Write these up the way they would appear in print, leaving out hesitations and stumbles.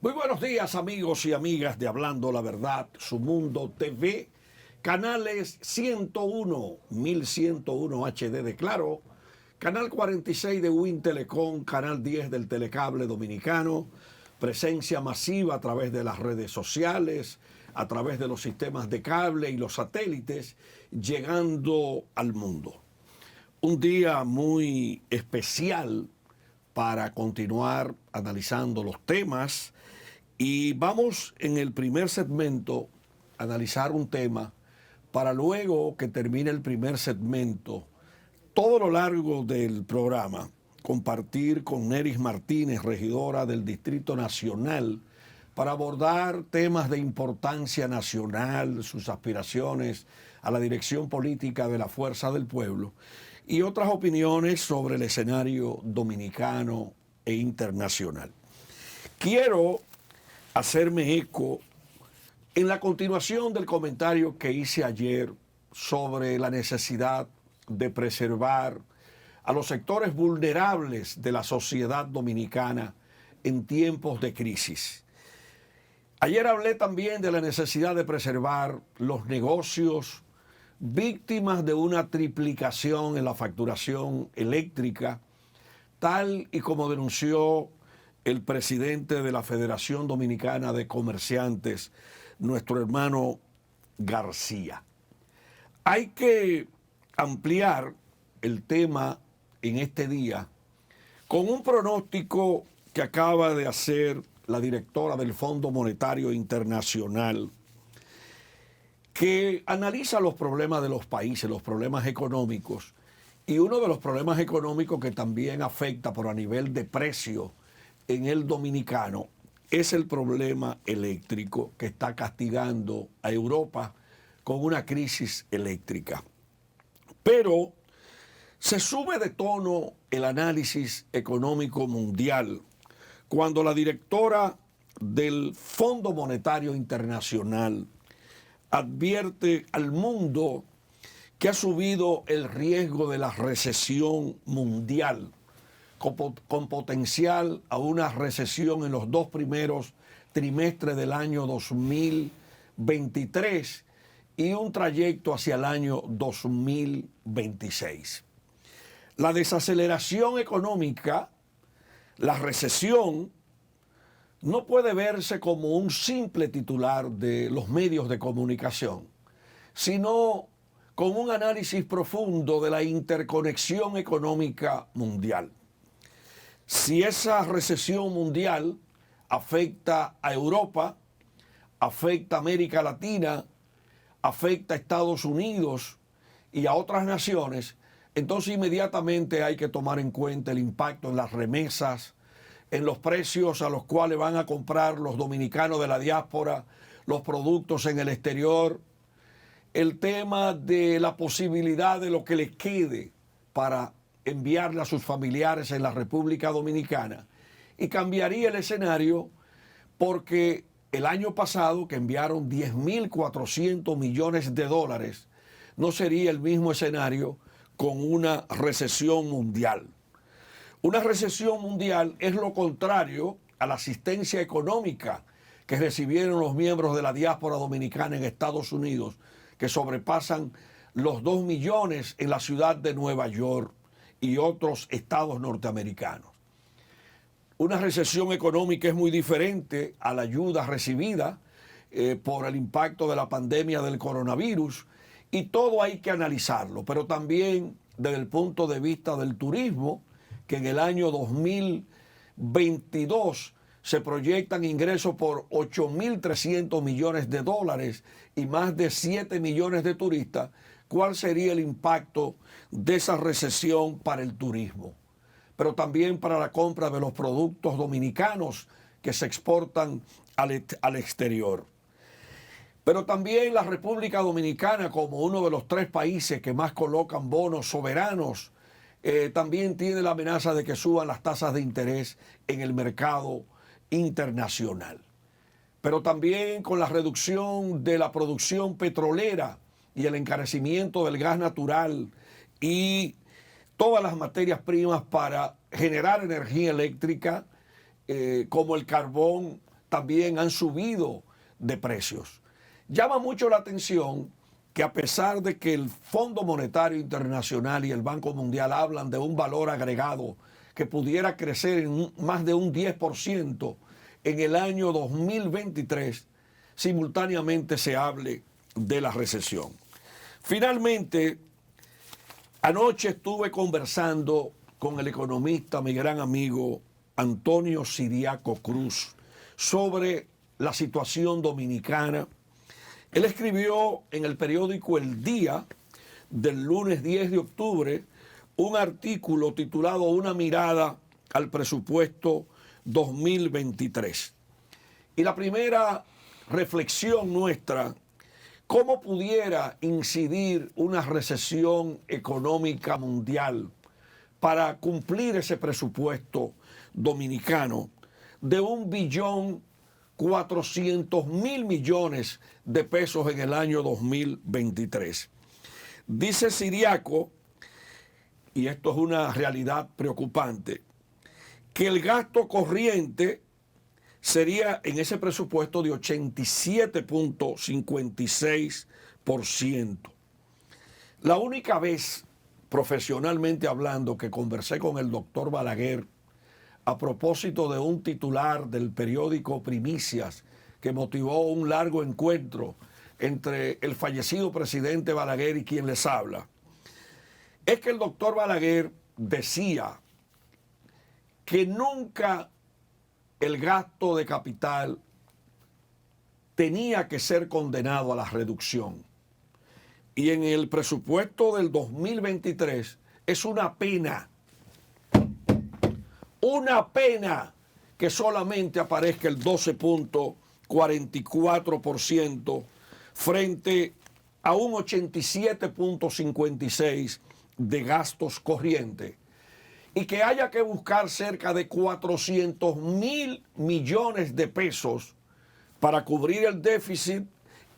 Muy buenos días, amigos y amigas de Hablando la Verdad, Su Mundo TV, canales 101, 1101 HD de Claro, canal 46 de Win Telecom, canal 10 del Telecable Dominicano, presencia masiva a través de las redes sociales, a través de los sistemas de cable y los satélites, llegando al mundo. Un día muy especial para continuar analizando los temas. Y vamos en el primer segmento a analizar un tema para luego que termine el primer segmento, todo lo largo del programa, compartir con Neris Martínez, regidora del Distrito Nacional, para abordar temas de importancia nacional, sus aspiraciones a la dirección política de la Fuerza del Pueblo y otras opiniones sobre el escenario dominicano e internacional. Quiero hacerme eco en la continuación del comentario que hice ayer sobre la necesidad de preservar a los sectores vulnerables de la sociedad dominicana en tiempos de crisis. Ayer hablé también de la necesidad de preservar los negocios víctimas de una triplicación en la facturación eléctrica, tal y como denunció el presidente de la Federación Dominicana de Comerciantes, nuestro hermano García. Hay que ampliar el tema en este día con un pronóstico que acaba de hacer la directora del Fondo Monetario Internacional, que analiza los problemas de los países, los problemas económicos, y uno de los problemas económicos que también afecta por a nivel de precio en el dominicano es el problema eléctrico que está castigando a Europa con una crisis eléctrica. Pero se sube de tono el análisis económico mundial cuando la directora del Fondo Monetario Internacional advierte al mundo que ha subido el riesgo de la recesión mundial, con potencial a una recesión en los dos primeros trimestres del año 2023 y un trayecto hacia el año 2026. La desaceleración económica, la recesión, no puede verse como un simple titular de los medios de comunicación, sino con un análisis profundo de la interconexión económica mundial. Si esa recesión mundial afecta a Europa, afecta a América Latina, afecta a Estados Unidos y a otras naciones, entonces inmediatamente hay que tomar en cuenta el impacto en las remesas, en los precios a los cuales van a comprar los dominicanos de la diáspora, los productos en el exterior, el tema de la posibilidad de lo que les quede para enviarle a sus familiares en la República Dominicana, y cambiaría el escenario porque el año pasado, que enviaron 10.400 millones de dólares, no sería el mismo escenario con una recesión mundial. Una recesión mundial es lo contrario a la asistencia económica que recibieron los miembros de la diáspora dominicana en Estados Unidos, que sobrepasan los 2 millones en la ciudad de Nueva York y otros estados norteamericanos. Una recesión económica es muy diferente a la ayuda recibida por el impacto de la pandemia del coronavirus, y todo hay que analizarlo, pero también desde el punto de vista del turismo, que en el año 2022 se proyectan ingresos por 8.300 millones de dólares y más de 7 millones de turistas. ¿Cuál sería el impacto de esa recesión para el turismo? Pero también para la compra de los productos dominicanos que se exportan al exterior. Pero también la República Dominicana, como uno de los 3 países que más colocan bonos soberanos, también tiene la amenaza de que suban las tasas de interés en el mercado internacional. Pero también con la reducción de la producción petrolera y el encarecimiento del gas natural y todas las materias primas para generar energía eléctrica, como el carbón, también han subido de precios. Llama mucho la atención que a pesar de que el Fondo Monetario Internacional y el Banco Mundial hablan de un valor agregado que pudiera crecer en más de un 10% en el año 2023, simultáneamente se hable de la recesión. Finalmente, anoche estuve conversando con el economista, mi gran amigo Antonio Siriaco Cruz, sobre la situación dominicana. Él escribió en el periódico El Día del lunes 10 de octubre un artículo titulado Una mirada al presupuesto 2023. Y la primera reflexión nuestra, ¿cómo pudiera incidir una recesión económica mundial para cumplir ese presupuesto dominicano de 1.400.000 millones de pesos en el año 2023? Dice Siriaco, y esto es una realidad preocupante, que el gasto corriente sería en ese presupuesto de 87.56%. La única vez, profesionalmente hablando, que conversé con el doctor Balaguer a propósito de un titular del periódico Primicias que motivó un largo encuentro entre el fallecido presidente Balaguer y quien les habla, es que el doctor Balaguer decía que nunca el gasto de capital tenía que ser condenado a la reducción. Y en el presupuesto del 2023 es una pena que solamente aparezca el 12.44% frente a un 87.56% de gastos corrientes, y que haya que buscar cerca de 400.000 millones de pesos para cubrir el déficit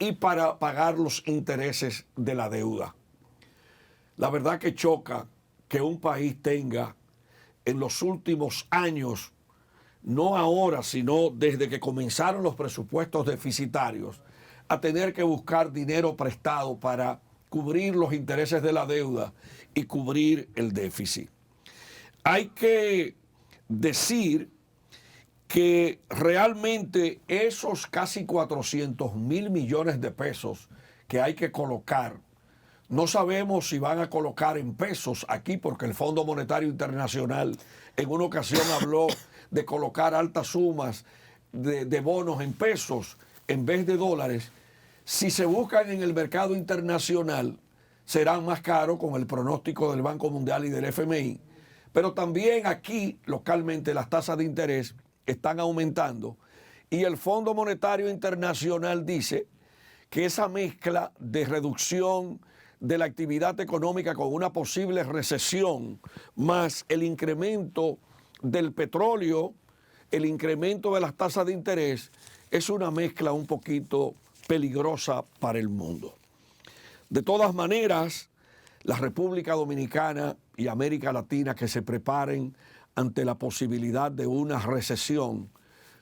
y para pagar los intereses de la deuda. La verdad que choca que un país tenga en los últimos años, no ahora, sino desde que comenzaron los presupuestos deficitarios, a tener que buscar dinero prestado para cubrir los intereses de la deuda y cubrir el déficit. Hay que decir que realmente esos casi 400.000 millones de pesos que hay que colocar, no sabemos si van a colocar en pesos aquí, porque el Fondo Monetario Internacional en una ocasión habló de colocar altas sumas de bonos en pesos en vez de dólares. Si se buscan en el mercado internacional, serán más caros con el pronóstico del Banco Mundial y del FMI. Pero también aquí, localmente, las tasas de interés están aumentando. Y el Fondo Monetario Internacional dice que esa mezcla de reducción de la actividad económica con una posible recesión, más el incremento del petróleo, el incremento de las tasas de interés, es una mezcla un poquito peligrosa para el mundo. De todas maneras, la República Dominicana y América Latina que se preparen ante la posibilidad de una recesión,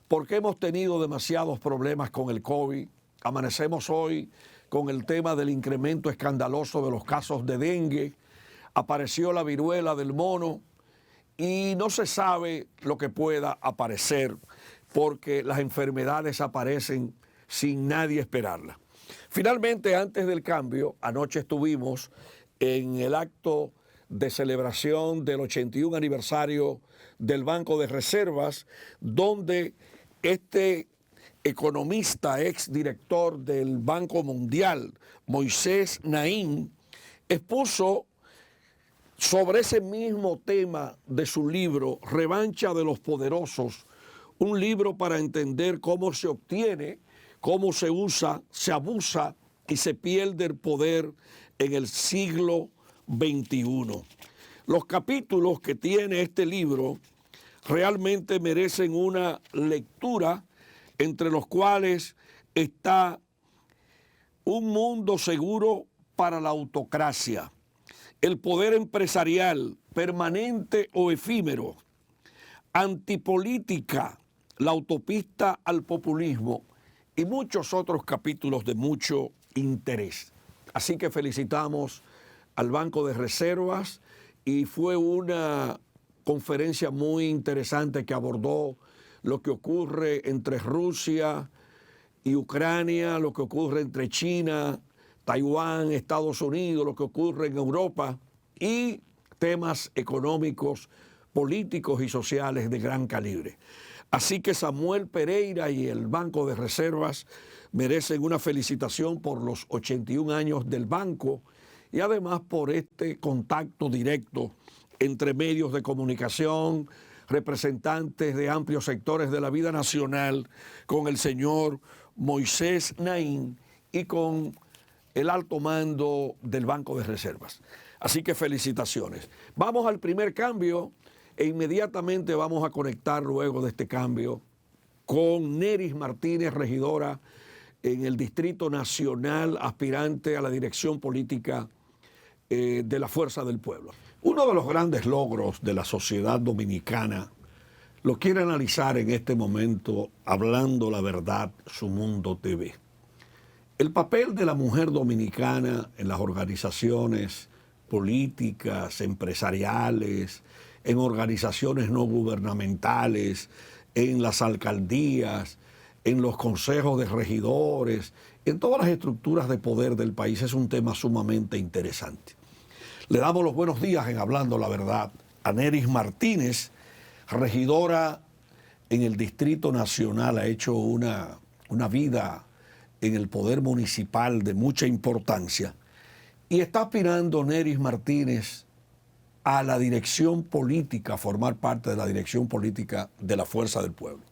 porque hemos tenido demasiados problemas con el COVID. Amanecemos hoy con el tema del incremento escandaloso de los casos de dengue, apareció la viruela del mono y no se sabe lo que pueda aparecer, porque las enfermedades aparecen sin nadie esperarlas. Finalmente, antes del cambio, anoche estuvimos en el acto de celebración del 81 aniversario del Banco de Reservas, donde este economista, exdirector del Banco Mundial, Moisés Naim, expuso sobre ese mismo tema de su libro, Revancha de los Poderosos, un libro para entender cómo se obtiene, cómo se usa, se abusa y se pierde el poder en el siglo XXI. Los capítulos que tiene este libro realmente merecen una lectura, entre los cuales está un mundo seguro para la autocracia, el poder empresarial permanente o efímero, antipolítica, La autopista al populismo y muchos otros capítulos de mucho interés. Así que felicitamos al Banco de Reservas y fue una conferencia muy interesante que abordó lo que ocurre entre Rusia y Ucrania, lo que ocurre entre China, Taiwán, Estados Unidos, lo que ocurre en Europa y temas económicos, políticos y sociales de gran calibre. Así que Samuel Pereira y el Banco de Reservas merecen una felicitación por los 81 años del banco y además por este contacto directo entre medios de comunicación, representantes de amplios sectores de la vida nacional, con el señor Moisés Naín y con el alto mando del Banco de Reservas. Así que felicitaciones. Vamos al primer cambio e inmediatamente vamos a conectar luego de este cambio con Neris Martínez, regidora en el Distrito Nacional, aspirante a la dirección política de la Fuerza del Pueblo. Uno de los grandes logros de la sociedad dominicana lo quiere analizar en este momento Hablando la Verdad, Su Mundo TV. El papel de la mujer dominicana en las organizaciones políticas, empresariales, en organizaciones no gubernamentales, en las alcaldías, en los consejos de regidores, en todas las estructuras de poder del país es un tema sumamente interesante. Le damos los buenos días en Hablando la Verdad a Neris Martínez, regidora en el Distrito Nacional, ha hecho una vida en el poder municipal de mucha importancia y está aspirando Neris Martínez a la dirección política, a formar parte de la dirección política de la Fuerza del Pueblo.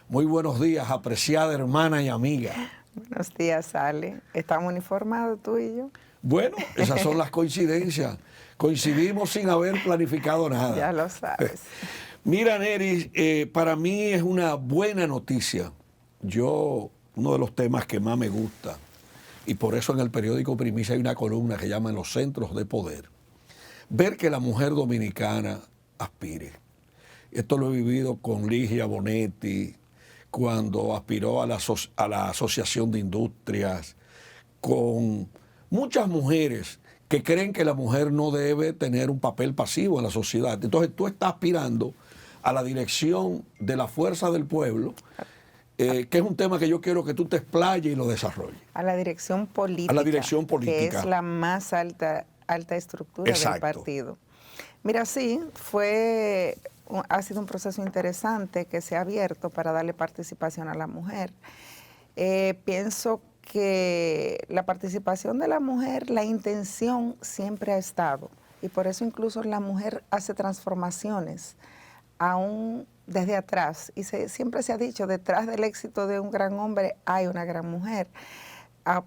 Muy buenos días, apreciada hermana y amiga. Buenos días, Ale. ¿Estamos uniformados tú y yo? Bueno, esas son las coincidencias. Coincidimos sin haber planificado nada. Ya lo sabes. Mira, Neris, para mí es una buena noticia. Uno de los temas que más me gusta, y por eso en el periódico Primicia hay una columna que llaman Los Centros de Poder, ver que la mujer dominicana aspire. Esto lo he vivido con Ligia Bonetti, cuando aspiró a la Asociación de Industrias, con muchas mujeres que creen que la mujer no debe tener un papel pasivo en la sociedad. Entonces tú estás aspirando a la dirección de la Fuerza del Pueblo, que es un tema que yo quiero que tú te explayes y lo desarrolles. A la dirección política. A la dirección política. Que es la más alta estructura del partido. Mira, sí, ha sido un proceso interesante que se ha abierto para darle participación a la mujer. Pienso que la participación de la mujer, la intención siempre ha estado, y por eso incluso la mujer hace transformaciones aún desde atrás, y siempre se ha dicho, detrás del éxito de un gran hombre hay una gran mujer,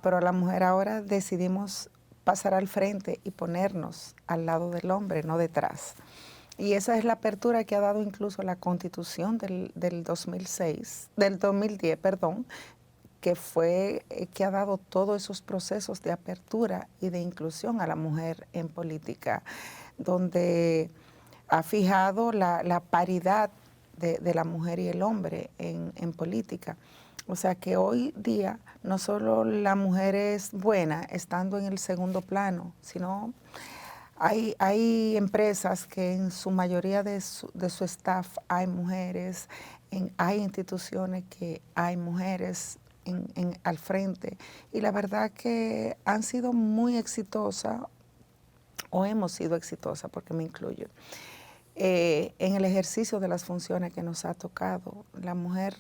pero la mujer ahora decidimos pasar al frente y ponernos al lado del hombre, no detrás. Y esa es la apertura que ha dado incluso la Constitución del 2010, que ha dado todos esos procesos de apertura y de inclusión a la mujer en política, donde ha fijado la paridad de la mujer y el hombre en política. O sea que hoy día no solo la mujer es buena estando en el segundo plano, sino hay empresas que en su mayoría de su staff hay mujeres, hay instituciones que hay mujeres al frente, y la verdad que han sido muy exitosas, o hemos sido exitosas, porque me incluyo, en el ejercicio de las funciones que nos ha tocado. La mujer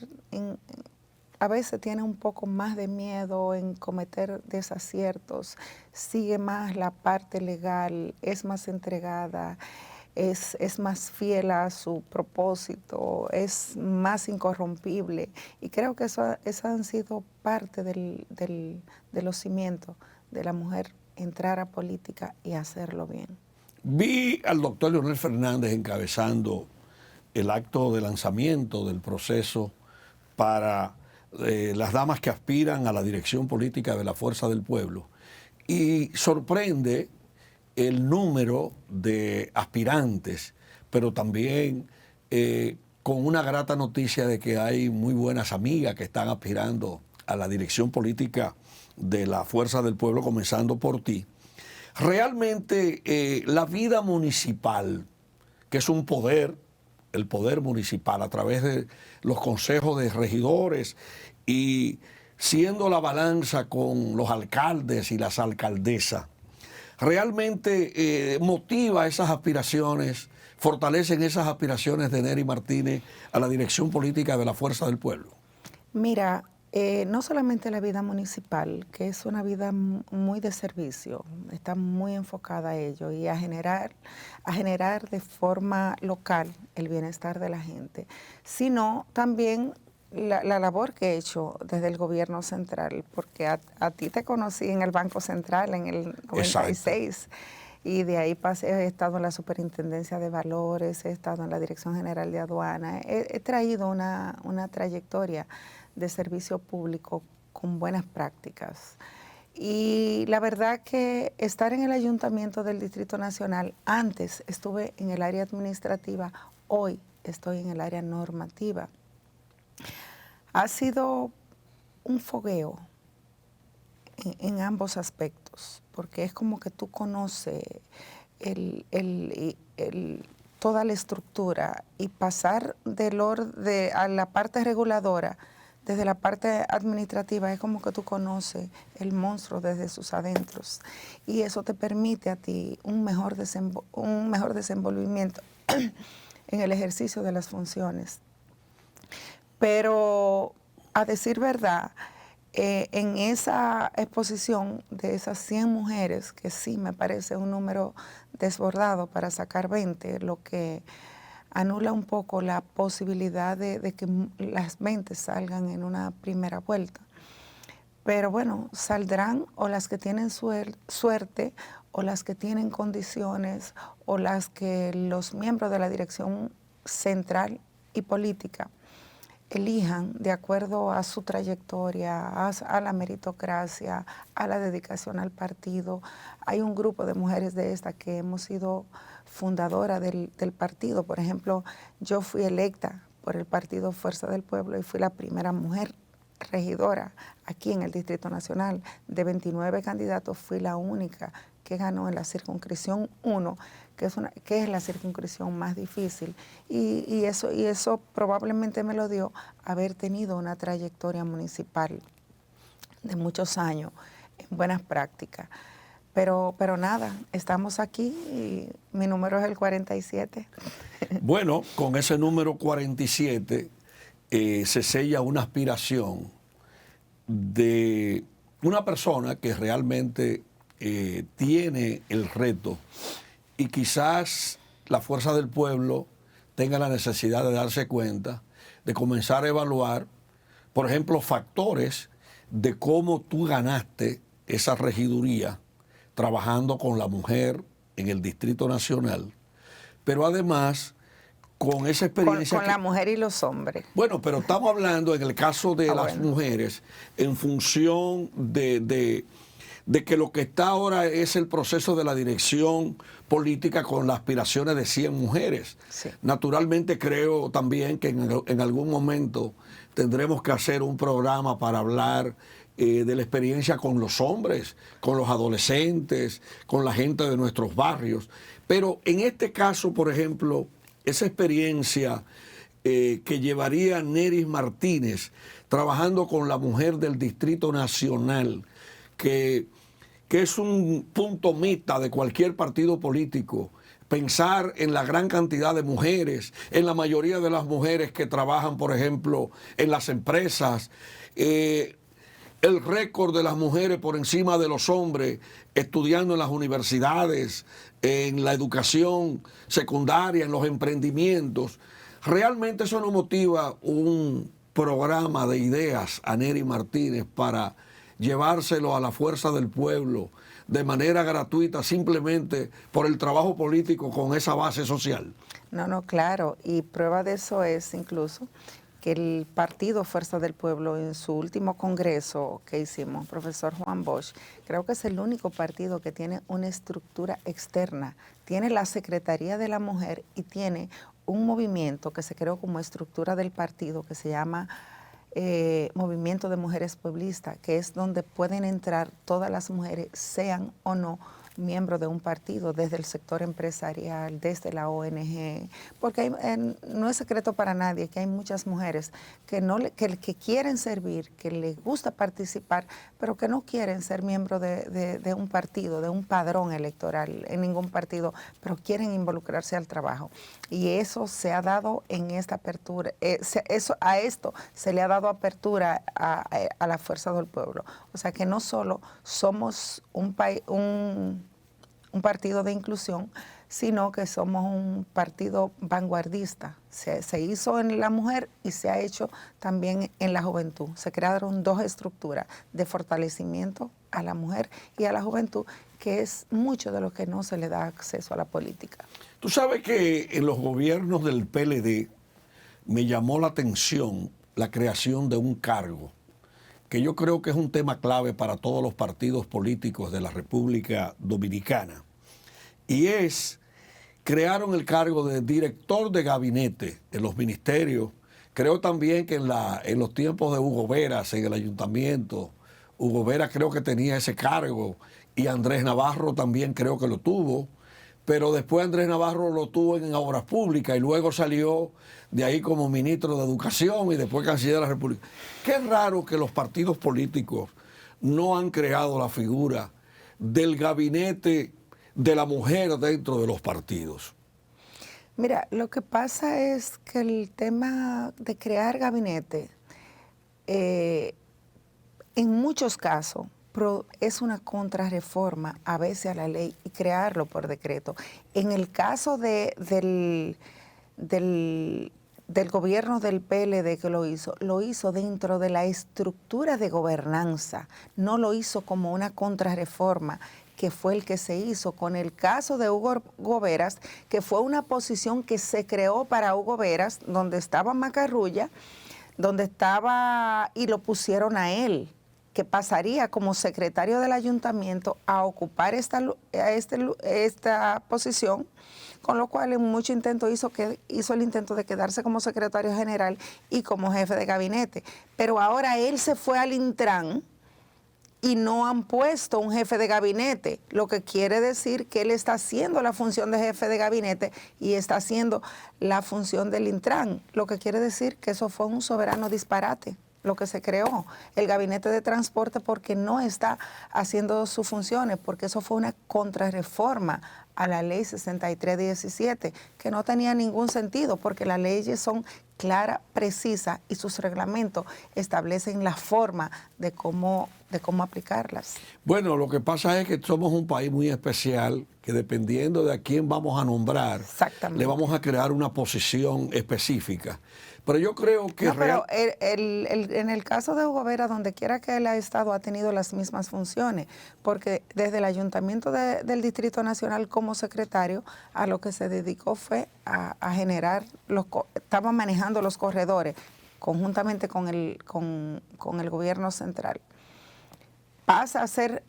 a veces tiene un poco más de miedo en cometer desaciertos, sigue más la parte legal, es más entregada, es más fiel a su propósito, es más incorrompible, y creo que eso han sido parte de los cimientos de la mujer, entrar a política y hacerlo bien. Vi al doctor Leonel Fernández encabezando el acto de lanzamiento del proceso para las damas que aspiran a la dirección política de la Fuerza del Pueblo, y sorprende el número de aspirantes, pero también con una grata noticia de que hay muy buenas amigas que están aspirando a la dirección política de la Fuerza del Pueblo, comenzando por ti. Realmente la vida municipal, que es un poder, el poder municipal a través de los consejos de regidores y siendo la balanza con los alcaldes y las alcaldesas, realmente motiva esas aspiraciones, fortalecen esas aspiraciones de Nery Martínez a la dirección política de la Fuerza del Pueblo. Mira, no solamente la vida municipal, que es una vida muy de servicio, está muy enfocada a ello y a generar de forma local el bienestar de la gente, sino también la labor que he hecho desde el gobierno central, porque a ti te conocí en el Banco Central en el 96. Exacto. Y de ahí pasé, he estado en la Superintendencia de Valores, he estado en la Dirección General de Aduana, he traído una trayectoria de servicio público con buenas prácticas. Y la verdad que estar en el Ayuntamiento del Distrito Nacional, antes estuve en el área administrativa, hoy estoy en el área normativa. Ha sido un fogueo en ambos aspectos, porque es como que tú conoces toda la estructura y pasar a la parte reguladora, desde la parte administrativa, es como que tú conoces el monstruo desde sus adentros y eso te permite a ti un mejor desenvolvimiento en el ejercicio de las funciones. Pero a decir verdad, en esa exposición de esas 100 mujeres, que sí me parece un número desbordado para sacar 20, lo que anula un poco la posibilidad de que las 20 salgan en una primera vuelta. Pero bueno, saldrán o las que tienen suerte, o las que tienen condiciones, o las que los miembros de la dirección central y política elijan de acuerdo a su trayectoria, a la meritocracia, a la dedicación al partido. Hay un grupo de mujeres de esta que hemos sido fundadora del partido. Por ejemplo, yo fui electa por el partido Fuerza del Pueblo y fui la primera mujer regidora aquí en el Distrito Nacional. De 29 candidatos fui la única que ganó en la circunscripción 1, que es la circunscripción más difícil. Y eso probablemente me lo dio haber tenido una trayectoria municipal de muchos años en buenas prácticas. Pero nada, estamos aquí y mi número es el 47. Bueno, con ese número 47 se sella una aspiración de una persona que realmente tiene el reto y quizás la Fuerza del Pueblo tenga la necesidad de darse cuenta, de comenzar a evaluar, por ejemplo, factores de cómo tú ganaste esa regiduría trabajando con la mujer en el Distrito Nacional, pero además con esa experiencia... Con la mujer y los hombres. Bueno, pero estamos hablando en el caso de las mujeres en función de que lo que está ahora es el proceso de la dirección política con las aspiraciones de 100 mujeres. Sí. Naturalmente creo también que en algún momento tendremos que hacer un programa para hablar de la experiencia con los hombres, con los adolescentes, con la gente de nuestros barrios. Pero en este caso, por ejemplo, esa experiencia que llevaría Nery Martínez trabajando con la mujer del Distrito Nacional, que es un punto meta de cualquier partido político, pensar en la gran cantidad de mujeres, en la mayoría de las mujeres que trabajan, por ejemplo, en las empresas, el récord de las mujeres por encima de los hombres estudiando en las universidades, en la educación secundaria, en los emprendimientos. Realmente eso nos motiva un programa de ideas a Nery Martínez para llevárselo a la Fuerza del Pueblo de manera gratuita, simplemente por el trabajo político con esa base social. No, claro, y prueba de eso es incluso que el partido Fuerza del Pueblo en su último congreso que hicimos, profesor Juan Bosch, creo que es el único partido que tiene una estructura externa. Tiene la Secretaría de la Mujer y tiene un movimiento que se creó como estructura del partido que se llama Movimiento de Mujeres Pueblistas, que es donde pueden entrar todas las mujeres, sean o no miembros de un partido, desde el sector empresarial, desde la ONG, porque no es secreto para nadie que hay muchas mujeres que quieren servir, que les gusta participar, pero que no quieren ser miembros de un partido, de un padrón electoral en ningún partido, pero quieren involucrarse al trabajo. Y eso se ha dado en esta apertura, a esto se le ha dado apertura a la fuerza del pueblo. O sea que no solo somos un partido de inclusión, sino que somos un partido vanguardista. Se hizo en la mujer y se ha hecho también en la juventud. Se crearon dos estructuras de fortalecimiento a la mujer y a la juventud, que es mucho de lo que no se le da acceso a la política. Tú sabes que en los gobiernos del PLD me llamó la atención la creación de un cargo, que yo creo que es un tema clave para todos los partidos políticos de la República Dominicana, y es, crearon el cargo de director de gabinete en los ministerios. Creo también que en los tiempos de Hugo Veras en el ayuntamiento, Hugo Veras creo que tenía ese cargo, y Andrés Navarro también creo que lo tuvo, pero después Andrés Navarro lo tuvo en Obras Públicas y luego salió de ahí como ministro de Educación y después canciller de la República. Qué raro que los partidos políticos no han creado la figura del gabinete de la mujer dentro de los partidos. Mira, lo que pasa es que el tema de crear gabinete, en muchos casos, es una contrarreforma a veces a la ley y crearlo por decreto. En el caso del gobierno del PLD que lo hizo dentro de la estructura de gobernanza, no lo hizo como una contrarreforma, que fue el que se hizo con el caso de Hugo Veras, que fue una posición que se creó para Hugo Veras, donde estaba Macarrulla, y lo pusieron a él, que pasaría como secretario del ayuntamiento a ocupar esta posición, con lo cual en mucho intento hizo el intento de quedarse como secretario general y como jefe de gabinete. Pero ahora él se fue al Intran y no han puesto un jefe de gabinete, lo que quiere decir que él está haciendo la función de jefe de gabinete y está haciendo la función del Intran, lo que quiere decir que eso fue un soberano disparate, lo que se creó, el gabinete de transporte, porque no está haciendo sus funciones, porque eso fue una contrarreforma a la ley 6317, que no tenía ningún sentido, porque las leyes son claras, precisas, y sus reglamentos establecen la forma de cómo aplicarlas. Bueno, lo que pasa es que somos un país muy especial, que dependiendo de a quién vamos a nombrar, le vamos a crear una posición específica. Pero yo creo que... No, pero en el caso de Hugo Veras, donde quiera que él ha estado, ha tenido las mismas funciones, porque desde el Ayuntamiento del Distrito Nacional como secretario, a lo que se dedicó fue a generar, estaba manejando los corredores, conjuntamente con el gobierno central. Pasa a ser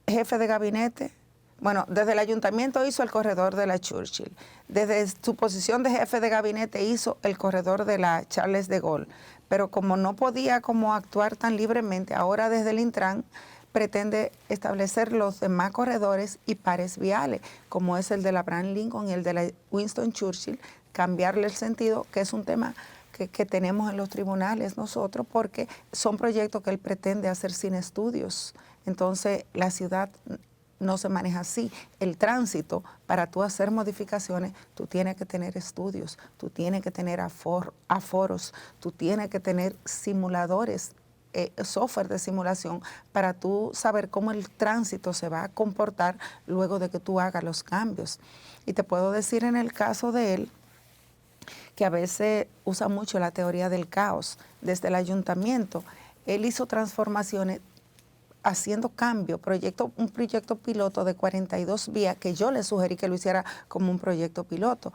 jefe de gabinete. Bueno, desde el ayuntamiento hizo el corredor de la Churchill. Desde su posición de jefe de gabinete hizo el corredor de la Charles de Gaulle. Pero como no podía actuar tan libremente, ahora desde el Intran pretende establecer los demás corredores y pares viales, como es el de la Abraham Lincoln y el de la Winston Churchill, cambiarle el sentido, que es un tema que tenemos en los tribunales nosotros, porque son proyectos que él pretende hacer sin estudios. Entonces, la ciudad no se maneja así. El tránsito, para tú hacer modificaciones, tú tienes que tener estudios, tú tienes que tener aforos, tú tienes que tener simuladores, software de simulación, para tú saber cómo el tránsito se va a comportar luego de que tú hagas los cambios. Y te puedo decir en el caso de él, que a veces usa mucho la teoría del caos. Desde el ayuntamiento, él hizo transformaciones haciendo cambios, un proyecto piloto de 42 vías, que yo le sugerí que lo hiciera como un proyecto piloto,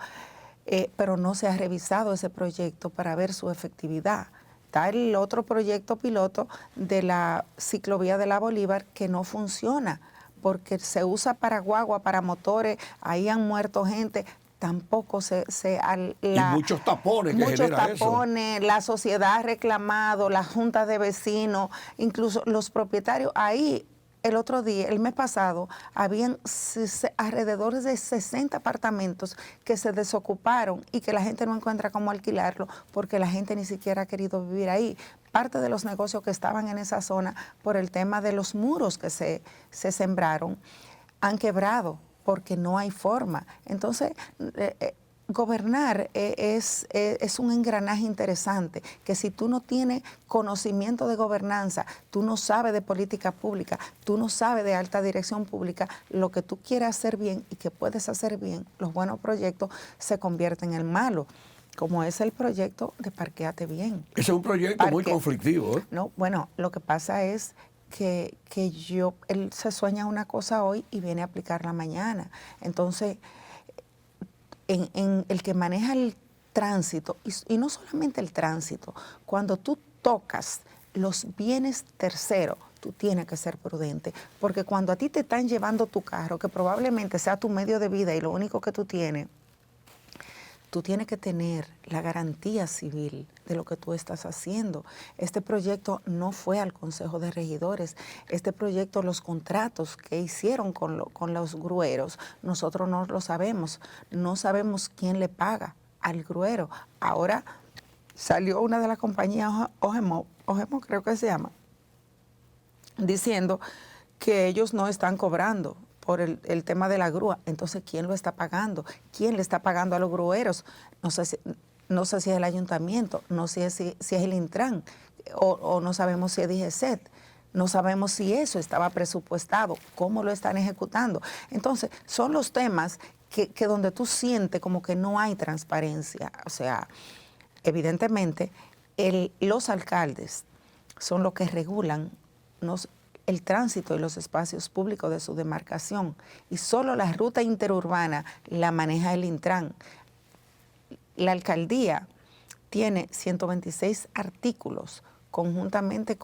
pero no se ha revisado ese proyecto para ver su efectividad. Está el otro proyecto piloto de la ciclovía de la Bolívar, que no funciona, porque se usa para guagua, para motores, ahí han muerto gente. tampoco y muchos tapones que genera eso. Muchos tapones, la sociedad ha reclamado, las juntas de vecinos, incluso los propietarios. Ahí, el otro día, el mes pasado, habían alrededor de 60 apartamentos que se desocuparon y que la gente no encuentra cómo alquilarlo porque la gente ni siquiera ha querido vivir ahí. Parte de los negocios que estaban en esa zona por el tema de los muros que se sembraron han quebrado porque no hay forma. Entonces, gobernar es un engranaje interesante, que si tú no tienes conocimiento de gobernanza, tú no sabes de política pública, tú no sabes de alta dirección pública, lo que tú quieres hacer bien y que puedes hacer bien, los buenos proyectos se convierten en malos, como es el proyecto de Parquéate Bien. Ese es un proyecto muy conflictivo, ¿eh? No, bueno, lo que pasa es que él se sueña una cosa hoy y viene a aplicarla mañana. Entonces, en el que maneja el tránsito, y no solamente el tránsito, cuando tú tocas los bienes terceros, tú tienes que ser prudente, porque cuando a ti te están llevando tu carro, que probablemente sea tu medio de vida y lo único que tú tienes que tener la garantía civil de lo que tú estás haciendo. Este proyecto no fue al Consejo de Regidores. Este proyecto, los contratos que hicieron con los grueros, nosotros no lo sabemos. No sabemos quién le paga al gruero. Ahora salió una de las compañías, Ogemo creo que se llama, diciendo que ellos no están cobrando por el tema de la grúa. Entonces, ¿quién lo está pagando? ¿Quién le está pagando a los grueros? No sé si es el ayuntamiento, no sé si es el Intran, o no sabemos si es DGCET, no sabemos si eso estaba presupuestado, cómo lo están ejecutando. Entonces, son los temas que donde tú sientes como que no hay transparencia. O sea, evidentemente, los alcaldes son los que regulan el tránsito y los espacios públicos de su demarcación, y solo la ruta interurbana la maneja el Intran. La alcaldía tiene 126 artículos conjuntamente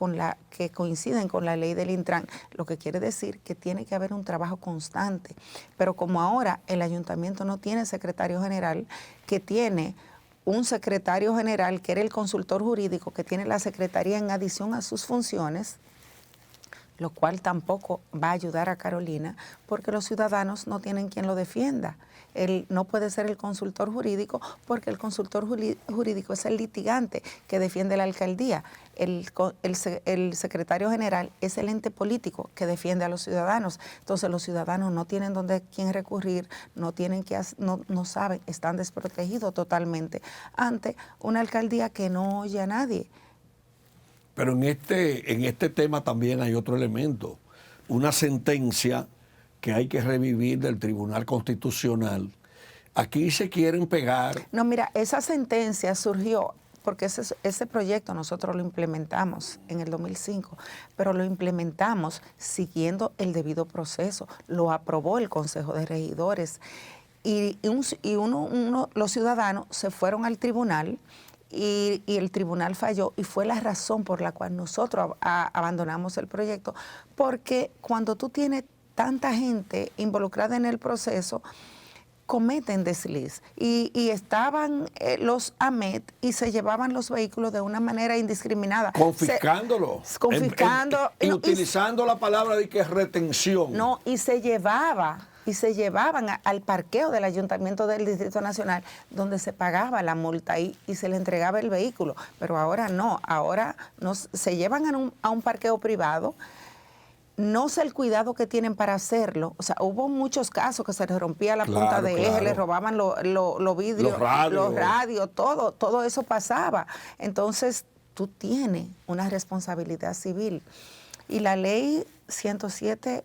que coinciden con la ley del Intran, lo que quiere decir que tiene que haber un trabajo constante. Pero como ahora el ayuntamiento no tiene secretario general, que tiene un secretario general que era el consultor jurídico, que tiene la secretaría en adición a sus funciones, lo cual tampoco va a ayudar a Carolina, porque los ciudadanos no tienen quien lo defienda. Él no puede ser el consultor jurídico, porque el consultor jurídico es el litigante que defiende la alcaldía. El secretario general es el ente político que defiende a los ciudadanos. Entonces los ciudadanos no tienen quién recurrir, no saben, están desprotegidos totalmente ante una alcaldía que no oye a nadie. Pero en este tema también hay otro elemento, una sentencia que hay que revivir del Tribunal Constitucional. Aquí se quieren pegar. No, mira, esa sentencia surgió porque ese proyecto nosotros lo implementamos en el 2005, pero lo implementamos siguiendo el debido proceso. Lo aprobó el Consejo de Regidores y los ciudadanos se fueron al tribunal. Y el tribunal falló, y fue la razón por la cual nosotros abandonamos el proyecto, porque cuando tú tienes tanta gente involucrada en el proceso, cometen desliz, y estaban los AMET y se llevaban los vehículos de una manera indiscriminada. Confiscándolos. Y utilizando la palabra de que es retención. No, y se llevaban al parqueo del Ayuntamiento del Distrito Nacional, donde se pagaba la multa y se le entregaba el vehículo. Pero ahora no, ahora se llevan a un parqueo privado. No sé el cuidado que tienen para hacerlo. O sea, hubo muchos casos que se les rompía la punta de eje, les robaban los vidrios, los radios, todo eso pasaba. Entonces, tú tienes una responsabilidad civil. Y la ley 107-13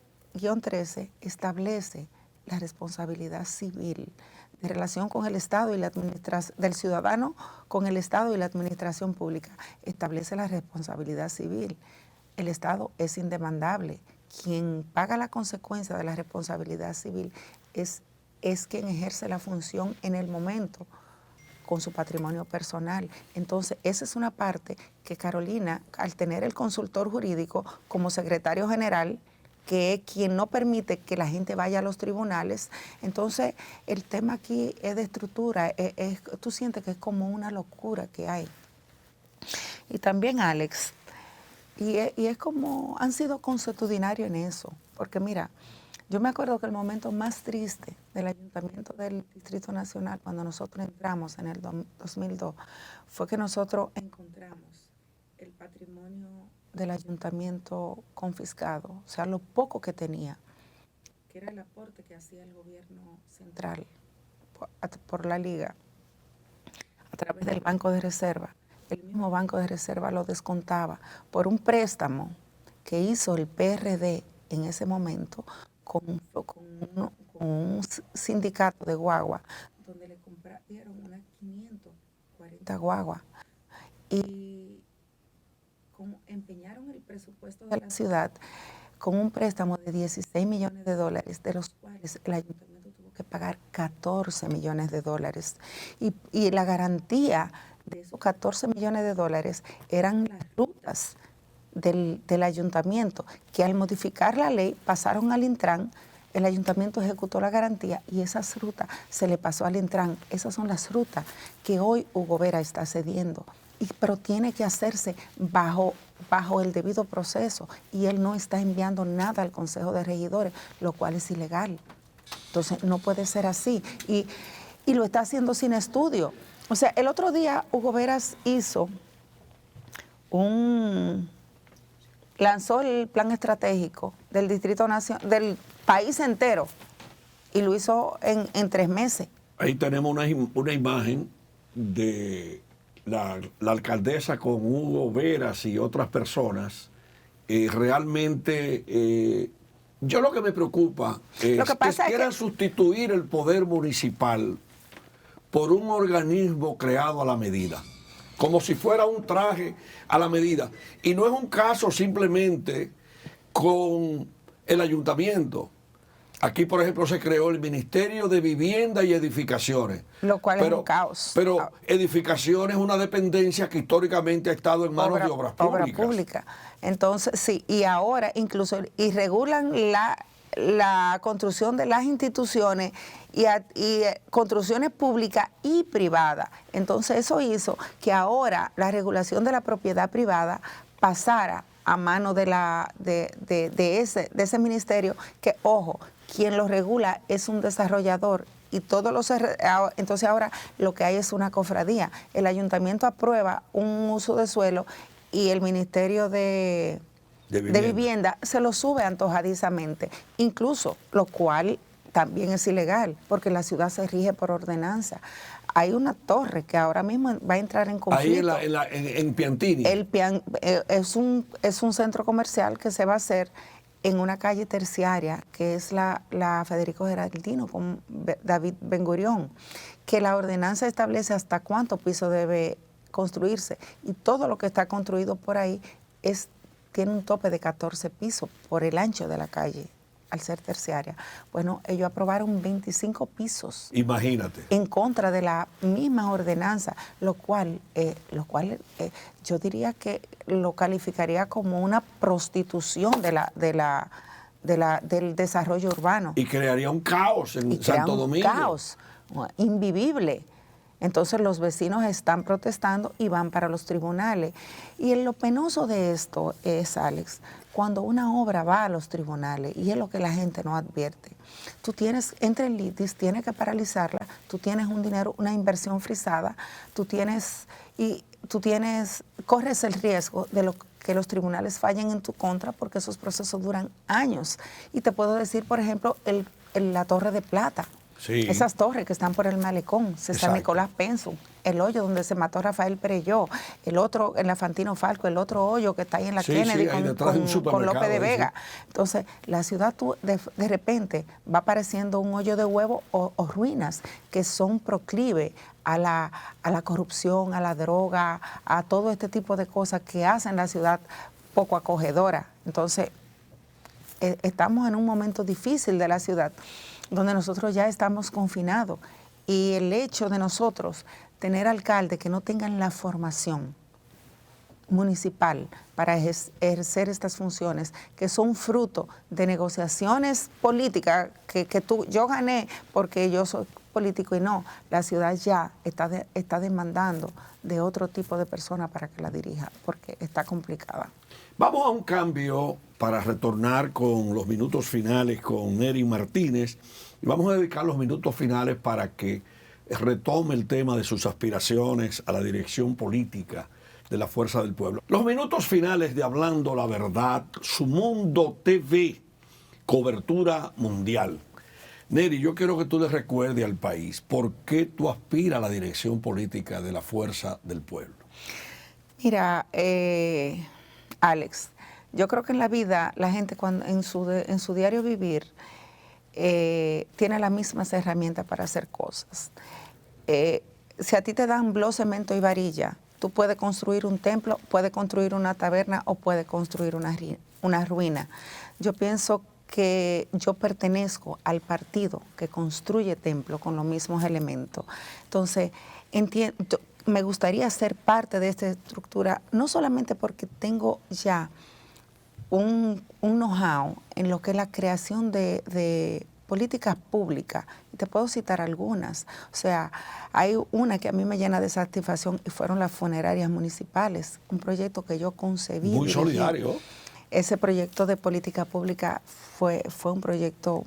establece la responsabilidad civil de relación con el Estado y la administración del ciudadano con el Estado y la administración pública. Establece la responsabilidad civil. El Estado es indemandable. Quien paga la consecuencia de la responsabilidad civil es quien ejerce la función en el momento con su patrimonio personal. Entonces, esa es una parte que Carolina, al tener el consultor jurídico como secretario general, que es quien no permite que la gente vaya a los tribunales. Entonces, el tema aquí es de estructura, tú sientes que es como una locura que hay. Y también, Alex, y es como, han sido consuetudinarios en eso, porque mira, yo me acuerdo que el momento más triste del Ayuntamiento del Distrito Nacional, cuando nosotros entramos en el 2002, fue que nosotros encontramos el patrimonio del ayuntamiento confiscado, o sea, lo poco que tenía, que era el aporte que hacía el gobierno central por la liga, a través del Banco de Reserva. El mismo Banco de Reserva lo descontaba por un préstamo que hizo el PRD en ese momento con un sindicato de guagua, donde le compraron unas 540 guaguas y empeñaron el presupuesto de la ciudad con un préstamo de 16 millones de dólares, de los cuales el ayuntamiento tuvo que pagar 14 millones de dólares. Y la garantía de esos 14 millones de dólares eran las rutas del ayuntamiento, que al modificar la ley pasaron al Intran, el ayuntamiento ejecutó la garantía y esas rutas se le pasó al Intran. Esas son las rutas que hoy Hugo Vera está cediendo, pero tiene que hacerse bajo el debido proceso, y él no está enviando nada al Consejo de Regidores, lo cual es ilegal. Entonces no puede ser así, y lo está haciendo sin estudio. O sea, el otro día Hugo Veras lanzó el plan estratégico del Distrito Nacional, del país entero, y lo hizo en 3 meses. Ahí tenemos una imagen de la alcaldesa con Hugo Veras y otras personas. Realmente, yo lo que me preocupa es que quieran sustituir el poder municipal por un organismo creado a la medida, como si fuera un traje a la medida. Y no es un caso simplemente con el ayuntamiento. Aquí, por ejemplo, se creó el Ministerio de Vivienda y Edificaciones. Lo cual es un caos. Pero edificaciones es una dependencia que históricamente ha estado en manos de obras públicas. Entonces, sí, y ahora incluso regulan la construcción de las instituciones y construcciones públicas y privadas. Entonces, eso hizo que ahora la regulación de la propiedad privada pasara a mano de ese ministerio, que, ojo, quien lo regula es un desarrollador, y entonces ahora lo que hay es una cofradía. El ayuntamiento aprueba un uso de suelo y el Ministerio de vivienda se lo sube antojadizamente, incluso, lo cual también es ilegal, porque la ciudad se rige por ordenanza. Hay una torre que ahora mismo va a entrar en conflicto. Ahí en Piantini. Es un centro comercial que se va a hacer en una calle terciaria, que es la Federico Geraldino con David Ben Gurión, que la ordenanza establece hasta cuántos pisos debe construirse, y todo lo que está construido por ahí tiene un tope de 14 pisos por el ancho de la calle, al ser terciaria. Bueno, ellos aprobaron 25 pisos. Imagínate. En contra de la misma ordenanza, lo cual yo diría que lo calificaría como una prostitución del desarrollo urbano. Y crearía un caos en Santo Domingo. Un caos invivible. Entonces los vecinos están protestando y van para los tribunales. Y lo penoso de esto es, Alex, cuando una obra va a los tribunales, y es lo que la gente no advierte. Tú entra el litis, tienes que paralizarla, tú tienes un dinero, una inversión frisada, corres el riesgo de que los tribunales fallen en tu contra, porque esos procesos duran años. Y te puedo decir, por ejemplo, la Torre de Plata. Sí. Esas torres que están por el malecón, César Nicolás Penson, el hoyo donde se mató Rafael Perelló, el otro en la Fantino Falco, el otro hoyo que está ahí en la Kennedy con López de Vega. Entonces, la ciudad de repente va apareciendo un hoyo de huevo o ruinas que son proclives a la corrupción, a la droga, a todo este tipo de cosas que hacen la ciudad poco acogedora. Entonces, estamos en un momento difícil de la ciudad, donde nosotros ya estamos confinados, y el hecho de nosotros tener alcaldes que no tengan la formación municipal para ejercer estas funciones, que son fruto de negociaciones políticas yo gané porque yo soy político y no, la ciudad ya está demandando de otro tipo de persona para que la dirija, porque está complicada. Vamos a un cambio para retornar con los minutos finales con Nery Martínez, y vamos a dedicar los minutos finales para que retome el tema de sus aspiraciones a la dirección política de la Fuerza del Pueblo. Los minutos finales de Hablando la Verdad, Su Mundo TV, cobertura mundial. Nery, yo quiero que tú le recuerdes al país por qué tú aspiras a la dirección política de la Fuerza del Pueblo. Mira, Alex, yo creo que en la vida la gente en su diario vivir tiene las mismas herramientas para hacer cosas. Si a ti te dan bloc, cemento y varilla, tú puedes construir un templo, puedes construir una taberna o puedes construir una ruina. Yo pienso que yo pertenezco al partido que construye templo con los mismos elementos. Entonces, me gustaría ser parte de esta estructura, no solamente porque tengo ya un know-how en lo que es la creación de políticas públicas, y te puedo citar algunas. O sea, hay una que a mí me llena de satisfacción y fueron las funerarias municipales, un proyecto que yo concebí. Muy solidario. Ese proyecto de política pública fue un proyecto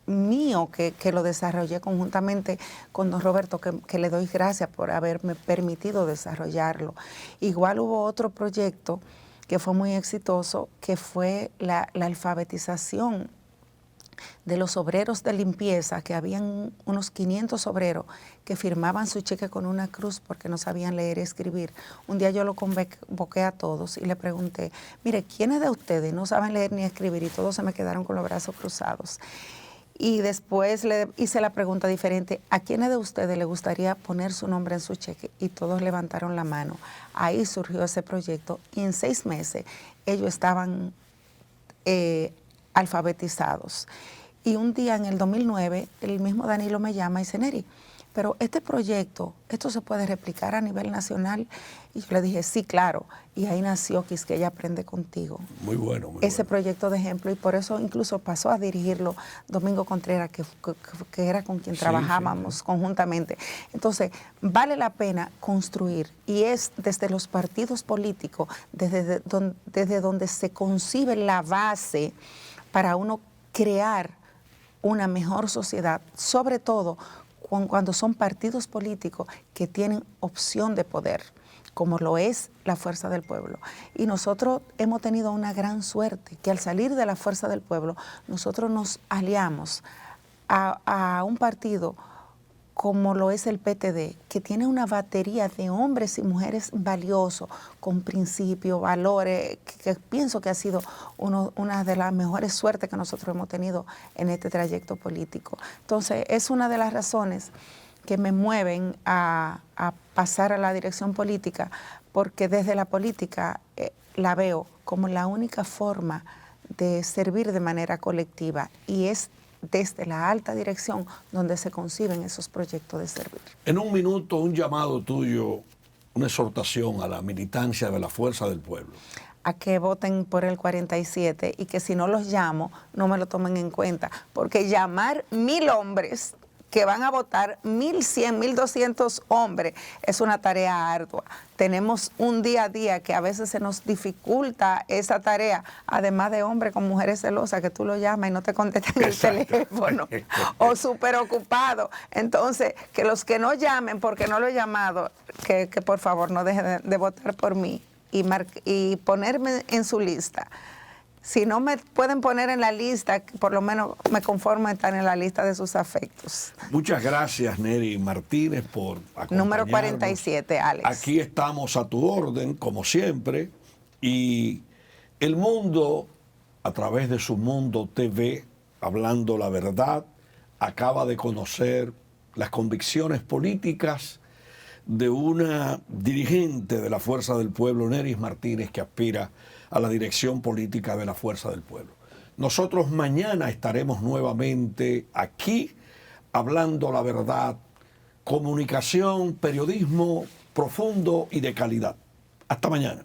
mío que lo desarrollé conjuntamente con don Roberto, que le doy gracias por haberme permitido desarrollarlo. Igual hubo otro proyecto que fue muy exitoso, que fue la alfabetización de los obreros de limpieza, que habían unos 500 obreros que firmaban su cheque con una cruz porque no sabían leer y escribir. Un día yo lo convoqué a todos y le pregunté, mire, ¿quiénes de ustedes no saben leer ni escribir? Y todos se me quedaron con los brazos cruzados. Y después le hice la pregunta diferente, ¿a quiénes de ustedes le gustaría poner su nombre en su cheque? Y todos levantaron la mano. Ahí surgió ese proyecto y en 6 meses ellos estaban alfabetizados. Y un día en el 2009, el mismo Danilo me llama y dice, Nery, pero este proyecto, ¿esto se puede replicar a nivel nacional? Y yo le dije, sí, claro. Y ahí nació Quisqueya Aprende Contigo. Muy bueno, muy ese bueno. proyecto de ejemplo, y por eso incluso pasó a dirigirlo Domingo Contreras, que era con quien trabajábamos conjuntamente. Entonces, vale la pena construir, y es desde los partidos políticos, desde donde se concibe la base para uno crear una mejor sociedad, sobre todo cuando son partidos políticos que tienen opción de poder, como lo es la Fuerza del Pueblo. Y nosotros hemos tenido una gran suerte, que al salir de la Fuerza del Pueblo, nosotros nos aliamos a un partido como lo es el PTD, que tiene una batería de hombres y mujeres valiosos, con principios, valores, que pienso que ha sido una de las mejores suertes que nosotros hemos tenido en este trayecto político. Entonces, es una de las razones que me mueven a pasar a la dirección política, porque desde la política la veo como la única forma de servir de manera colectiva, y es desde la alta dirección donde se conciben esos proyectos de servir. En un minuto, un llamado tuyo, una exhortación a la militancia de la Fuerza del Pueblo. A que voten por el 47 y que si no los llamo, no me lo tomen en cuenta, porque llamar 1000 hombres que van a votar, 1100, 1200 hombres, es una tarea ardua. Tenemos un día a día que a veces se nos dificulta esa tarea, además de hombres con mujeres celosas que tú lo llamas y no te contestan el teléfono, o súper ocupado. Entonces, que los que no llamen porque no lo he llamado, que por favor no dejen de votar por mí y ponerme en su lista. Si no me pueden poner en la lista, por lo menos me conformo a estar en la lista de sus afectos. Muchas gracias, Nery Martínez, por acompañarnos. Número 47, Alex. Aquí estamos a tu orden, como siempre, y el mundo, a través de Su Mundo TV, Hablando la Verdad, acaba de conocer las convicciones políticas de una dirigente de la Fuerza del Pueblo, Nery Martínez, que aspira a la dirección política de la Fuerza del Pueblo. Nosotros mañana estaremos nuevamente aquí hablando la verdad, comunicación, periodismo profundo y de calidad. Hasta mañana.